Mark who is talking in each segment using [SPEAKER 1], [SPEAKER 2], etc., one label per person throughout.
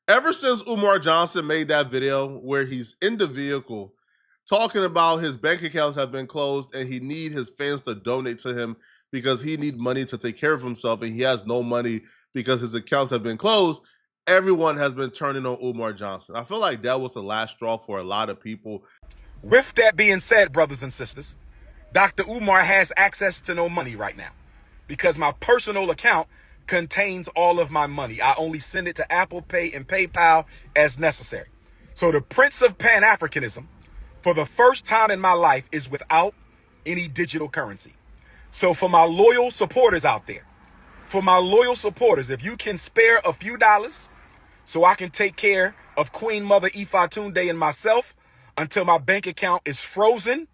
[SPEAKER 1] Ever since Umar Johnson made that video where he's in the vehicle talking about his bank accounts have been closed and he need his fans to donate to him because he need money to take care of himself and he has no money because his accounts have been closed, everyone has been turning on Umar Johnson. I feel like that was the last straw for a lot of people.
[SPEAKER 2] With that being said, brothers and sisters, Dr. Umar has access to no money right now because my personal account contains all of my money. I only send it to Apple Pay and PayPal as necessary. So the Prince of Pan-Africanism, for the first time in my life, is without any digital currency. So for my loyal supporters out there, if you can spare a few dollars so I can take care of Queen Mother Ifatunde and myself until my bank account is frozen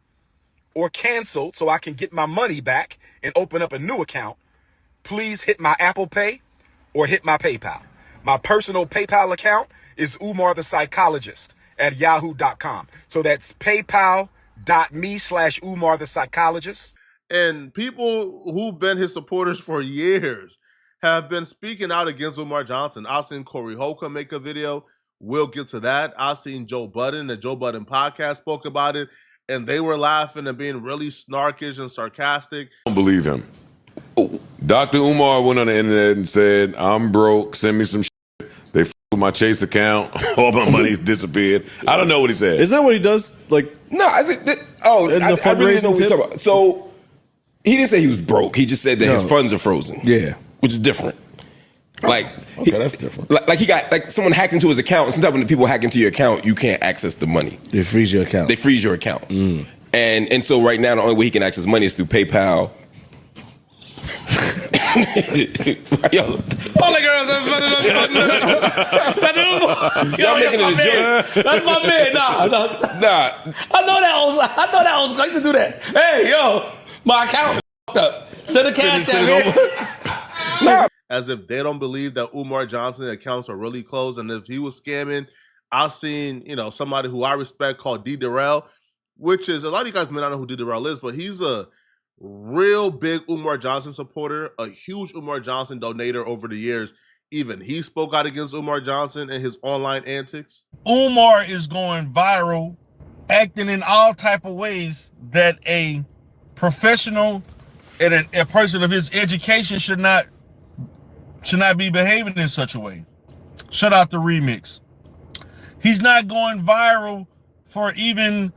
[SPEAKER 2] or canceled so I can get my money back and open up a new account, please hit my Apple Pay or hit my PayPal. My personal PayPal account is Umar the Psychologist at yahoo.com. So that's paypal.me/Umar the Psychologist.
[SPEAKER 1] And people who've been his supporters for years have been speaking out against Umar Johnson. I've seen Corey Holcomb make a video. We'll get to that. I've seen Joe Budden. The Joe Budden podcast spoke about it, and they were laughing and being really snarkish and sarcastic.
[SPEAKER 3] I don't believe him. Dr. Umar went on the internet and said, I'm broke, send me some shit. They f***ed with my Chase account. All my money's disappeared. I don't know what he said.
[SPEAKER 4] Is that what he does? Like,
[SPEAKER 5] no, I said, I really didn't know what he's talking about. So he didn't say he was broke. He just said that his funds are frozen.
[SPEAKER 4] Yeah.
[SPEAKER 5] Which is different. Like,
[SPEAKER 4] okay, that's different.
[SPEAKER 5] Like he got, like someone hacked into his account. Sometimes when the people hack into your account, you can't access the money.
[SPEAKER 4] They freeze your account.
[SPEAKER 5] And so right now, the only way he can access money is through PayPal. Yo.
[SPEAKER 6] All the girls
[SPEAKER 5] Y'all making it a joke.
[SPEAKER 6] That's my man. Nah. I know that was like to do that. Hey, yo, my account up. Send a cash out here.
[SPEAKER 1] As if they don't believe that Umar Johnson's accounts are really closed. And if he was scamming, I've seen, somebody who I respect called D. Darrell, which is, a lot of you guys may not know who D. Darrell is, but he's a real big Umar Johnson supporter, a huge Umar Johnson donator over the years. Even he spoke out against Umar Johnson and his online antics.
[SPEAKER 7] Umar is going viral, acting in all type of ways that a professional and a person of his education should not be behaving in such a way. Shut out the remix. He's not going viral for even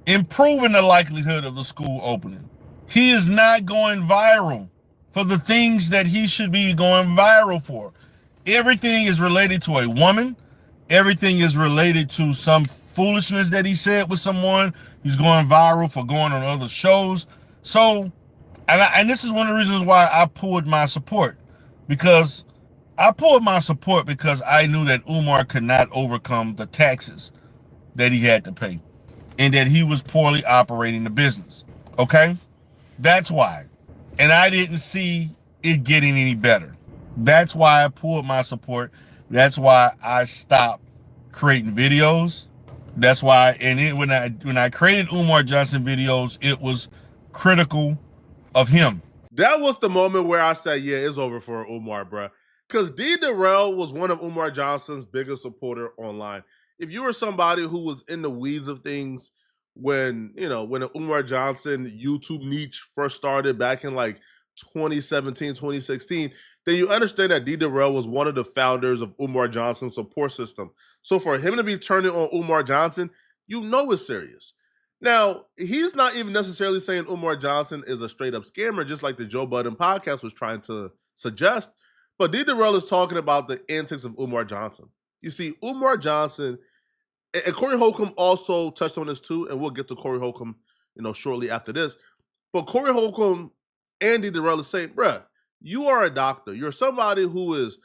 [SPEAKER 7] improving the likelihood of the school opening. He is not going viral for the things that he should be going viral for. Everything is related to a woman. Everything is related to some foolishness that he said with someone. He's going viral for going on other shows. So, and this is one of the reasons why I pulled my support. Because I knew that Umar could not overcome the taxes that he had to pay. And that he was poorly operating the business. Okay? That's why. And I didn't see it getting any better. That's why I pulled my support. That's why I stopped creating videos. That's why, and when I created Umar Johnson videos, it was critical of him.
[SPEAKER 1] That was the moment where I said, yeah, it's over for Umar, bro. Because D. Darrell was one of Umar Johnson's biggest supporter online. If you were somebody who was in the weeds of things when the Umar Johnson YouTube niche first started back in like 2017, 2016, then you understand that D. Darrell was one of the founders of Umar Johnson's support system. So for him to be turning on Umar Johnson, it's serious. Now, he's not even necessarily saying Umar Johnson is a straight up scammer, just like the Joe Budden podcast was trying to suggest. But D. Darrell is talking about the antics of Umar Johnson. You see, Umar Johnson, and Corey Holcomb also touched on this too, and we'll get to Corey Holcomb, shortly after this. But Corey Holcomb and D. Darrell is saying, bruh, you are a doctor. You're somebody who is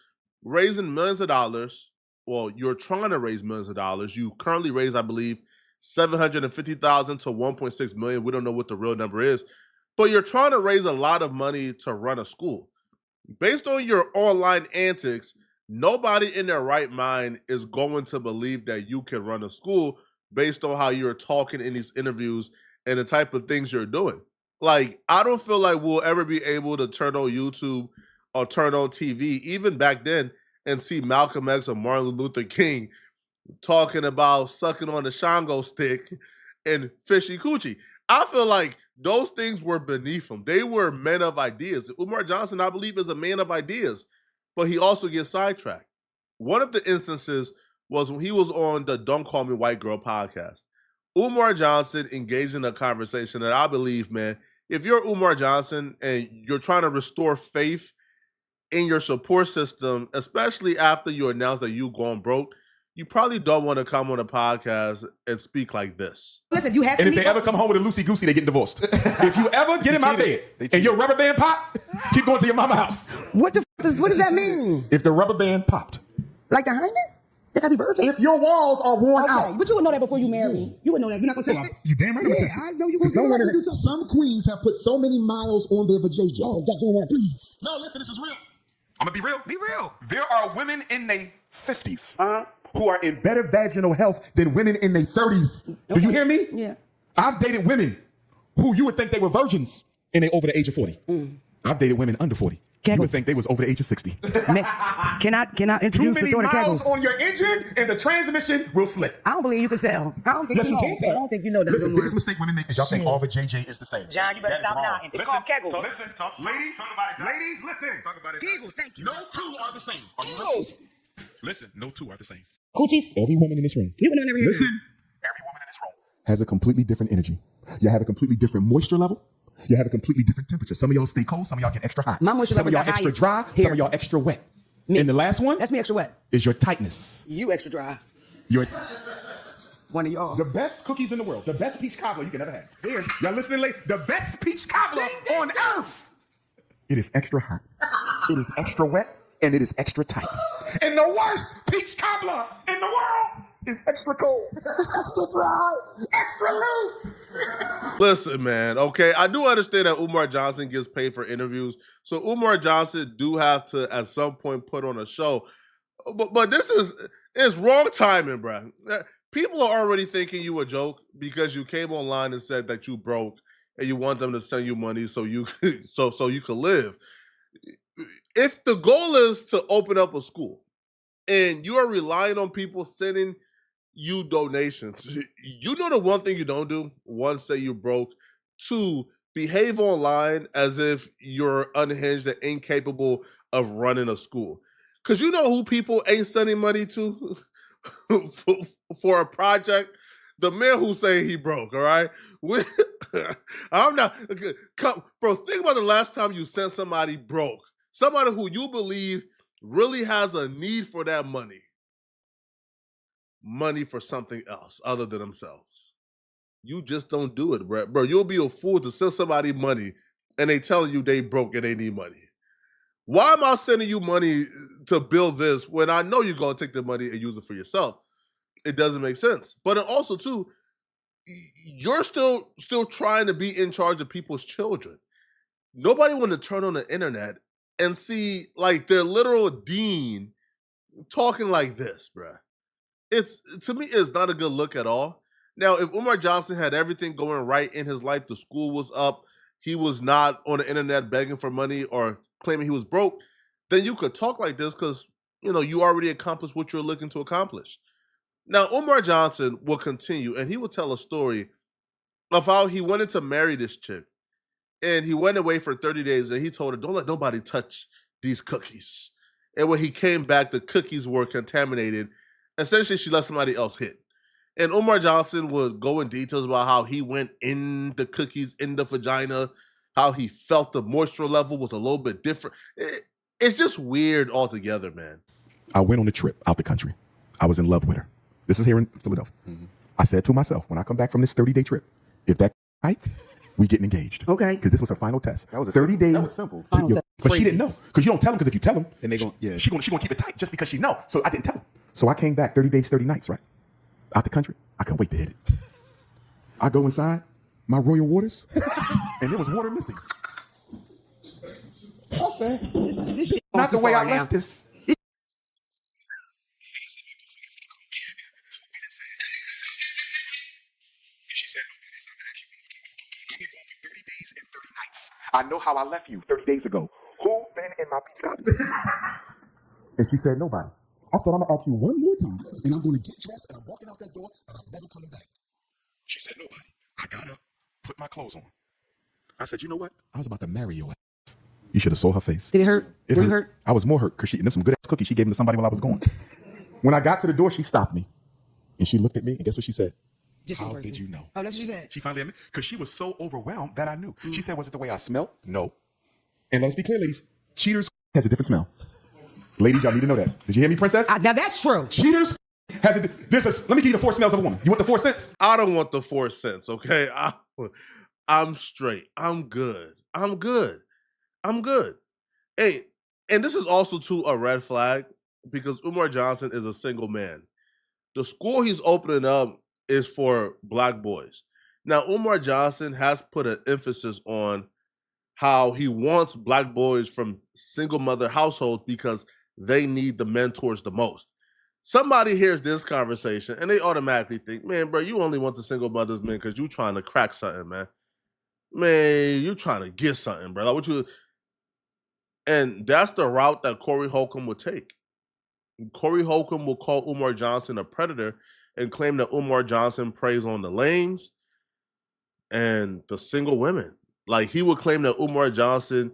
[SPEAKER 1] raising millions of dollars. Well, you're trying to raise millions of dollars. You currently raise, I believe, $750,000 to $1.6 million. We don't know what the real number is, but you're trying to raise a lot of money to run a school. Based on your online antics, nobody in their right mind is going to believe that you can run a school based on how you're talking in these interviews and the type of things you're doing. Like, I don't feel like we'll ever be able to turn on YouTube or turn on TV, even back then, and see Malcolm X or Martin Luther King talking about sucking on the Shango stick and fishy coochie. I feel like those things were beneath him. They were men of ideas. Umar Johnson, I believe, is a man of ideas, but he also gets sidetracked. One of the instances was when he was on the Don't Call Me White Girl podcast. Umar Johnson engaged in a conversation that I believe, man, if you're Umar Johnson and you're trying to restore faith in your support system, especially after you announce that you've gone broke, you probably don't want to come on a podcast and speak like this.
[SPEAKER 8] Listen, you have to.
[SPEAKER 9] And if they ever come home with a loosey goosey, they get divorced. If you ever get in my bed and your rubber band pop, keep going to your mama house.
[SPEAKER 8] What does that mean?
[SPEAKER 9] If the rubber band popped,
[SPEAKER 8] Like the hymen? They gotta be virgins.
[SPEAKER 9] if your walls are worn
[SPEAKER 8] Okay,
[SPEAKER 9] out,
[SPEAKER 8] but you would know that before you marry me. You would know that. You're not gonna test it.
[SPEAKER 9] you damn right I'm gonna test it.
[SPEAKER 8] I know you gonna
[SPEAKER 9] Some
[SPEAKER 8] do
[SPEAKER 9] women-
[SPEAKER 8] it.
[SPEAKER 9] Some queens have put so many miles on their vajayjay.
[SPEAKER 8] Oh, Dr. Umar, please.
[SPEAKER 9] No, listen, this is real. I'm gonna be real. Be real. There are women in their 50s who are in better vaginal health than women in their 30s. Do you hear me?
[SPEAKER 8] Yeah.
[SPEAKER 9] I've dated women who you would think they were virgins and they over the age of 40. I've dated women under 40. You would think they was over the age of 60.
[SPEAKER 8] Man, can I
[SPEAKER 9] Too
[SPEAKER 8] introduce the
[SPEAKER 9] many
[SPEAKER 8] daughter
[SPEAKER 9] miles
[SPEAKER 8] Kegels?
[SPEAKER 9] on your engine and the transmission will slip.
[SPEAKER 8] I don't believe you can tell. I don't think
[SPEAKER 9] Yes,
[SPEAKER 8] you
[SPEAKER 9] you
[SPEAKER 8] know.
[SPEAKER 9] can tell.
[SPEAKER 8] I don't think you know that.
[SPEAKER 9] Listen, biggest mistake women make is y'all think all the JJ is the same.
[SPEAKER 8] John, you better
[SPEAKER 9] That is
[SPEAKER 8] stop
[SPEAKER 9] wrong.
[SPEAKER 8] lying. It's called Kegels.
[SPEAKER 9] Listen, ladies, talk about it. Ladies, listen. Talk about it.
[SPEAKER 8] Kegels, thank you.
[SPEAKER 9] No two are the same. Are you
[SPEAKER 8] Kegels.
[SPEAKER 9] listening? Listen, no two are the same.
[SPEAKER 8] Coochies?
[SPEAKER 9] Every woman in this room.
[SPEAKER 8] You would never hear
[SPEAKER 9] Listen, every woman in this room has a completely different energy. You have a completely different moisture level. You have a completely different temperature. Some of y'all stay cold. Some of y'all get extra hot.
[SPEAKER 8] My moisture
[SPEAKER 9] some of
[SPEAKER 8] level
[SPEAKER 9] y'all
[SPEAKER 8] is the
[SPEAKER 9] extra dry.
[SPEAKER 8] highest here.
[SPEAKER 9] Some of y'all extra wet.
[SPEAKER 8] Me.
[SPEAKER 9] And the last one
[SPEAKER 8] That's me extra wet.
[SPEAKER 9] is your tightness.
[SPEAKER 8] You extra dry.
[SPEAKER 9] Your
[SPEAKER 8] One of y'all.
[SPEAKER 9] the best cookies in the world. The best peach cobbler you can ever have. Here. Y'all listening, late? The best peach cobbler on earth. It is extra hot. It is extra wet. And it is extra tight. And the worst peach cobbler in the world is extra cold, extra dry, extra loose.
[SPEAKER 1] Listen, man, okay, I do understand that Umar Johnson gets paid for interviews, so Umar Johnson do have to, at some point, put on a show. But this is wrong timing, bro. People are already thinking you a joke because you came online and said that you broke and you want them to send you money so you so you could live. If the goal is to open up a school and you are relying on people sending you donations, you know the one thing you don't do: one, say you broke; two, behave online as if you're unhinged and incapable of running a school. Because you know who people ain't sending money to for a project? The man who say he broke, all right? I'm not, bro, think about the last time you sent somebody broke. Somebody who you believe really has a need for that money for something else other than themselves. You just don't do it, bro. Bro, you'll be a fool to send somebody money and they telling you they broke and they need money. Why am I sending you money to build this when I know you're going to take the money and use it for yourself? It doesn't make sense. But also, too, you're still trying to be in charge of people's children. Nobody want to turn on the internet and see like their literal dean talking like this, bruh. To me, it's not a good look at all. Now, if Umar Johnson had everything going right in his life, the school was up, he was not on the internet begging for money or claiming he was broke, then you could talk like this because, you know, you already accomplished what you're looking to accomplish. Now, Umar Johnson will continue and he will tell a story of how he wanted to marry this chick. And he went away for 30 days and he told her, don't let nobody touch these cookies. And when he came back, the cookies were contaminated. Essentially, she let somebody else hit. And Umar Johnson would go in details about how he went in the cookies, in the vagina, how he felt the moisture level was a little bit different. It's just weird altogether, man.
[SPEAKER 9] I went on a trip out the country. I was in love with her. This is here in Philadelphia. Mm-hmm. I said to myself, when I come back from this 30-day trip, if that right, we getting engaged.
[SPEAKER 8] Okay.
[SPEAKER 9] Because this was her final test.
[SPEAKER 10] That was
[SPEAKER 9] 30 days.
[SPEAKER 10] That was simple.
[SPEAKER 8] Final test.
[SPEAKER 9] But she didn't know. Because you don't tell them, because if you tell them,
[SPEAKER 10] And they gon' yeah.
[SPEAKER 9] she gonna keep it tight just because she know. So I didn't tell them. So I came back 30 days, 30 nights, right? Out the country. I couldn't wait to hit it. I go inside my Royal Waters, and there was water missing. I said,
[SPEAKER 8] This shit
[SPEAKER 9] not the
[SPEAKER 8] too
[SPEAKER 9] way
[SPEAKER 8] far
[SPEAKER 9] I
[SPEAKER 8] now.
[SPEAKER 9] left this. I know how I left you 30 days ago. Who been in my beach copy? And she said, nobody. I said, I'm gonna ask you one more time, and I'm gonna get dressed, and I'm walking out that door, and I'm never coming back. She said, nobody. I got up, put my clothes on. I said, you know what? I was about to marry your ass. You should have saw her face.
[SPEAKER 8] Did it hurt?
[SPEAKER 9] It hurt. I was more hurt because them some good ass cookies she gave them to somebody while I was going. When I got to the door, she stopped me. And she looked at me, and guess what she said? How did you know?
[SPEAKER 8] Oh, that's what she said.
[SPEAKER 9] She finally admitted, because she was so overwhelmed that I knew. She said, was it the way I smelled? No. And let's be clear, ladies, cheaters has a different smell. Ladies, y'all need to know that. Did you hear me, princess?
[SPEAKER 8] Now that's true.
[SPEAKER 9] Cheaters has a, let me give you the 4 smells of a woman. You want the 4 scents?
[SPEAKER 1] I don't want the 4 cents, okay? I'm straight. I'm good. I'm good. I'm good. Hey, and this is also too a red flag because Umar Johnson is a single man. The school he's opening up is for black boys. Now, Umar Johnson has put an emphasis on how he wants black boys from single mother households because they need the mentors the most. Somebody hears this conversation and they automatically think, man, bro, you only want the single mothers, man, because you trying to crack something, man. Man, you trying to get something, bro. Like, what you? And that's the route that Corey Holcomb would take. Corey Holcomb will call Umar Johnson a predator and claim that Umar Johnson preys on the lames and the single women. Like, he would claim that Umar Johnson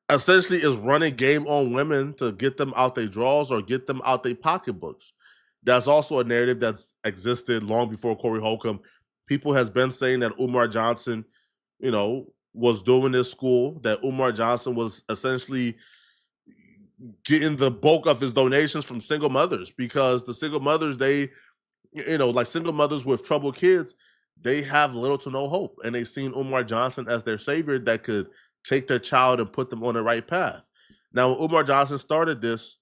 [SPEAKER 1] essentially is running game on women to get them out their drawers or get them out their pocketbooks. That's also a narrative that's existed long before Corey Holcomb. People has been saying that Umar Johnson, was doing this school, that Umar Johnson was essentially getting the bulk of his donations from single mothers because the single mothers, they, like single mothers with troubled kids, they have little to no hope. And they've seen Umar Johnson as their savior that could take their child and put them on the right path. Now, when Umar Johnson started this,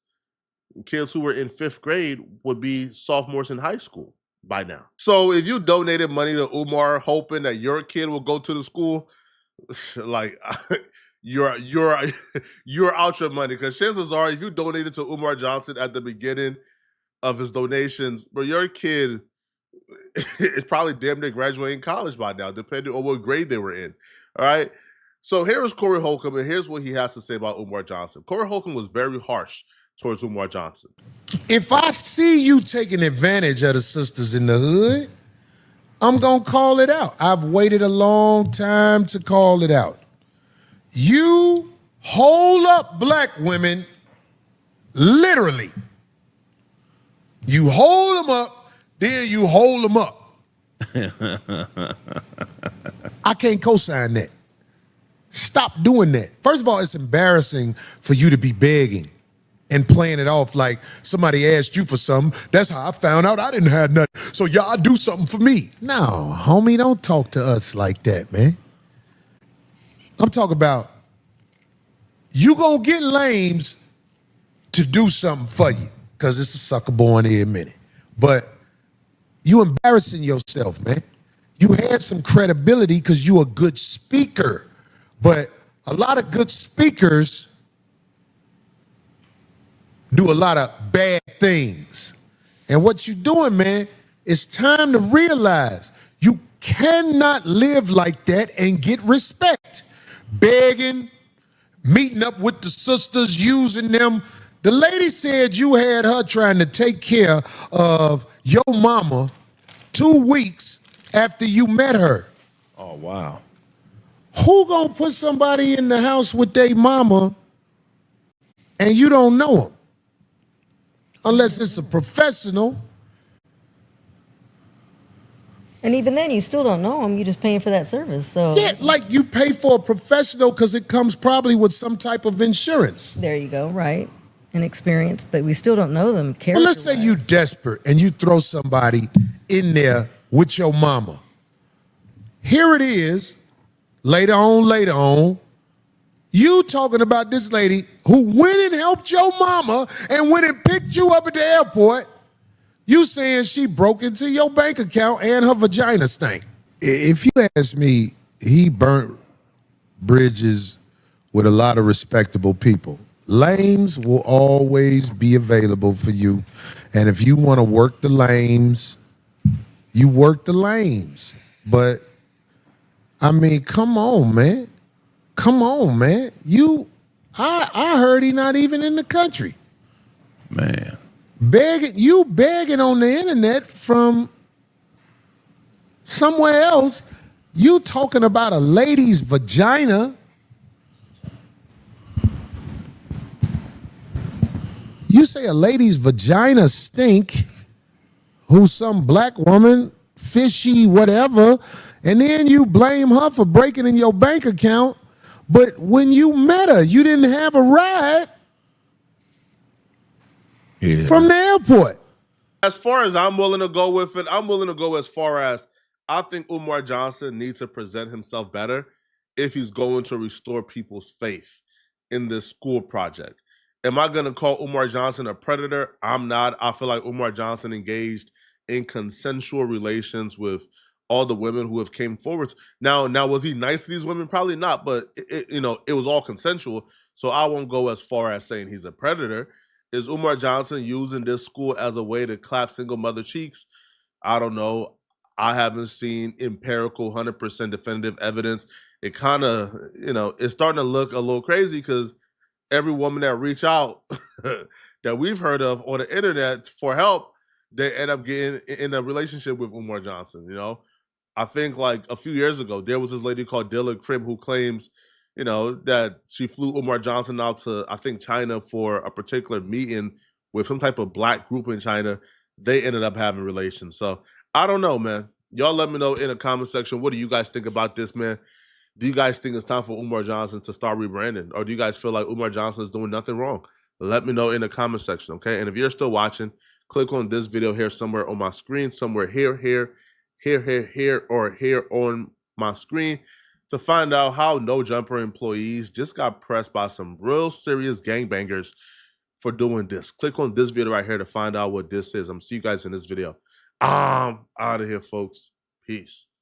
[SPEAKER 1] kids who were in 5th grade would be sophomores in high school by now. So if you donated money to Umar hoping that your kid will go to the school, like you're out your money, because chances are if you donated to Umar Johnson at the beginning of his donations, but your kid is probably damn near graduating college by now, depending on what grade they were in. All right. So here's Corey Holcomb, and here's what he has to say about Umar Johnson. Corey Holcomb was very harsh towards Umar Johnson.
[SPEAKER 10] If I see you taking advantage of the sisters in the hood, I'm going to call it out. I've waited a long time to call it out. You hold up black women, literally. You hold them up, then you hold them up. I can't co-sign that. Stop doing that. First of all, it's embarrassing for you to be begging and playing it off like somebody asked you for something. That's how I found out I didn't have nothing. So y'all do something for me. No, homie, don't talk to us like that, man. I'm talking about you gonna get lames to do something for you, because it's a sucker born here in a minute. But you embarrassing yourself, man. You had some credibility because you a good speaker. But a lot of good speakers do a lot of bad things. And what you're doing, man, it's time to realize you cannot live like that and get respect. Begging, meeting up with the sisters, using them. The lady said you had her trying to take care of your mama 2 weeks after you met her.
[SPEAKER 5] Oh, wow.
[SPEAKER 10] Who gonna put somebody in the house with their mama and you don't know them? Unless it's a professional.
[SPEAKER 11] And even then, you still don't know them. You're just paying for that service. So
[SPEAKER 10] Yeah, like you pay for a professional because it comes probably with some type of insurance.
[SPEAKER 11] there you go, right? And experience, but we still don't know them.
[SPEAKER 10] Well, let's say you desperate and you throw somebody in there with your mama. Here it is, later on, you talking about this lady who went and helped your mama and went and picked you up at the airport. You saying she broke into your bank account and her vagina stank. If you ask me, he burnt bridges with a lot of respectable people. Lames will always be available for you. And if you want to work the lames, you work the lames. But, I mean, come on, man. Come on, man. I heard he not even in the country.
[SPEAKER 6] Man.
[SPEAKER 10] Begging on the internet from somewhere else. You talking about a lady's vagina. You say a lady's vagina stink, who's some black woman, fishy, whatever, and then you blame her for breaking in your bank account. But when you met her, you didn't have a ride from the airport.
[SPEAKER 1] As far as I'm willing to go with it, I'm willing to go as far as I think Umar Johnson needs to present himself better if he's going to restore people's faith in this school project. Am I going to call Umar Johnson a predator? I'm not. I feel like Umar Johnson engaged in consensual relations with all the women who have came forward. Now, was he nice to these women? Probably not, but it was all consensual. So I won't go as far as saying he's a predator. Is Umar Johnson using this school as a way to clap single mother cheeks? I don't know. I haven't seen empirical 100% definitive evidence. It kind of, it's starting to look a little crazy because every woman that reach out that we've heard of on the internet for help, they end up getting in a relationship with Umar Johnson. I think like a few years ago, there was this lady called Dilla Crib who claims, that she flew Umar Johnson out to, I think, China for a particular meeting with some type of black group in China. They ended up having relations. So I don't know, man. Y'all let me know in the comment section. What do you guys think about this, man? Do you guys think it's time for Umar Johnson to start rebranding? Or do you guys feel like Umar Johnson is doing nothing wrong? Let me know in the comment section, okay? And if you're still watching, click on this video here somewhere on my screen, somewhere here, or here on my screen to find out how No Jumper employees just got pressed by some real serious gangbangers for doing this. Click on this video right here to find out what this is. I'm see you guys in this video. I'm out of here, folks. Peace.